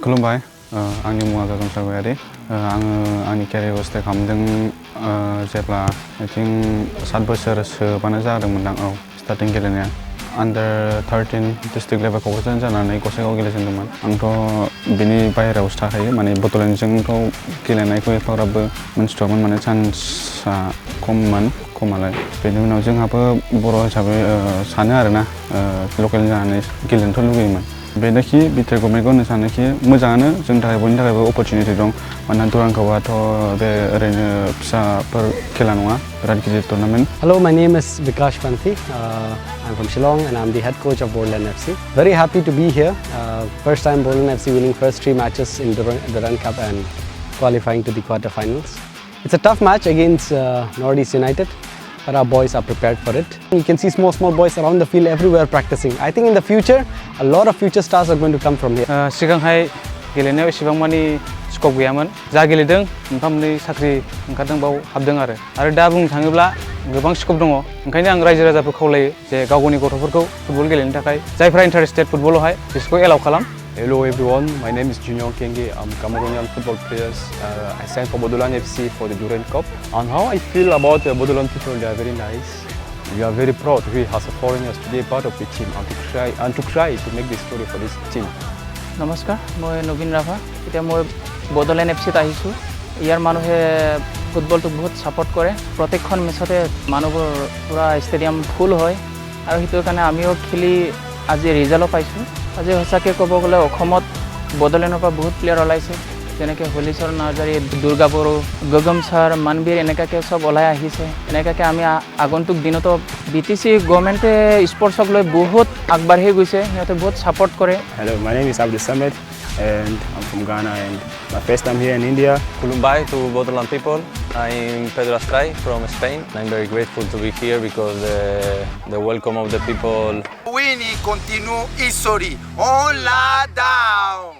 खुलुमबाय आंनि मुङा कokrajhar आङो आंनि केरियारखौ स्टार्ट खालामदों जेब्ला I think 7 बोसोरसोबानो जादोंमोन आं स्टार्टिं गेलेनाया Under 13 डिस्ट्रिक्ट लेभेल क'क्राझार जानानै गसाइगाव गेलेजेनदोंमोन आंथ' बिनि बाहेरायावसो थाखायो माने बड'लेण्डजोंथ' गेलेनायखौ एफाग्राबबो मोनथिथ'वामोन माने चान्सआ खमालाय बेनि उनाव जोंहाबो बर' हिसाबै सानो आरोना लकेल जानानै गेलेनोथ' लुगैयोमोन बेनोखि बिटिआर गभर्नमेन्टखौ होननो सानोखि मोजाङानो जोंनि थाखाय बयनि थाखायबो अपरचुनिटि दं मानोना दुरान्ड कापआथ' बे ओरैनो फिसाफोर खेला नङा बिराद गिदिर tournament Hello, my name is Vikash Panthi. I'm from Shillong and I'm the head coach of Bodoland FC. Very happy to be here. First time Bodoland FC winning first 3 matches in Durand Cup and qualifying to the quarterfinals. It's a tough match against Northeast United, but our boys are prepared for it. You can see small boys around the field everywhere practicing. I think in the future, a lot of future stars are going to come from here. सिगांहाय गेलेनायाव एसेबां मानि scope गैयामोन जा गेलेदों मोनफा-मोननै साख्रि ओंखारदों बाव हाबदों आरो दा बुंनो थाङोब्ला गोबां स्कोप दङ ओंखायनो आं रायजो राजाफोरखौ खावलायो जे गावनि गथ'फोरखौ फुटबल गेलेनो थाखाय जायफ्रा इन्टारेस्टेड फुटबलावहाय बिसोरखौ एलाउ खालाम Hello everyone, my name is Junior Kenge. I'm Cameroonian football player. I signed for Bodoland FC for the Durand Cup. And how I feel about Bodoland people, they are very nice. We are very proud, we as a foreigners, to be a part of the team and to try to make the story for this team. নমস্কাৰ মই নবীন ৰাভা এতিয়া মই বডোলেণ্ড এফচিত আহিছোঁ ইয়াৰ মানুহে ফুটবলটো বহুত support কৰে প্ৰত্যেকখন মেচতে মানুহবোৰ পুৰা ষ্টেডিয়াম ফুল হয় আৰু সেইটো কাৰণে আমিও খেলি আজি ৰিজাল্ট পাইছোঁ আজি সঁচাকৈ ক'ব গ'লে অসমত বডোলেণ্ডৰ পৰা বহুত প্লেয়াৰ ওলাইছে যেনেকৈ হলিচৰ নাৰ্জাৰী দুৰ্গা বড়ো গগম ছাৰ মানবীৰ এনেকুৱাকৈ চব ওলাই আহিছে এনেকুৱাকৈ আমি আগন্তুক দিনতো BTC গভৰ্ণমেণ্টে স্পৰ্টছক লৈ বহুত আগবাঢ়ি গৈছে সিহঁতে বহুত ছাপোৰ্ট কৰে Hello, my name is Abdul Samed and I'm from Ghana and my first time here in India. Kulumbai to Bodoland people. I'm Pedro Astray from Spain. I'm very grateful to be here because the welcome of the people. Winning continue history on la down.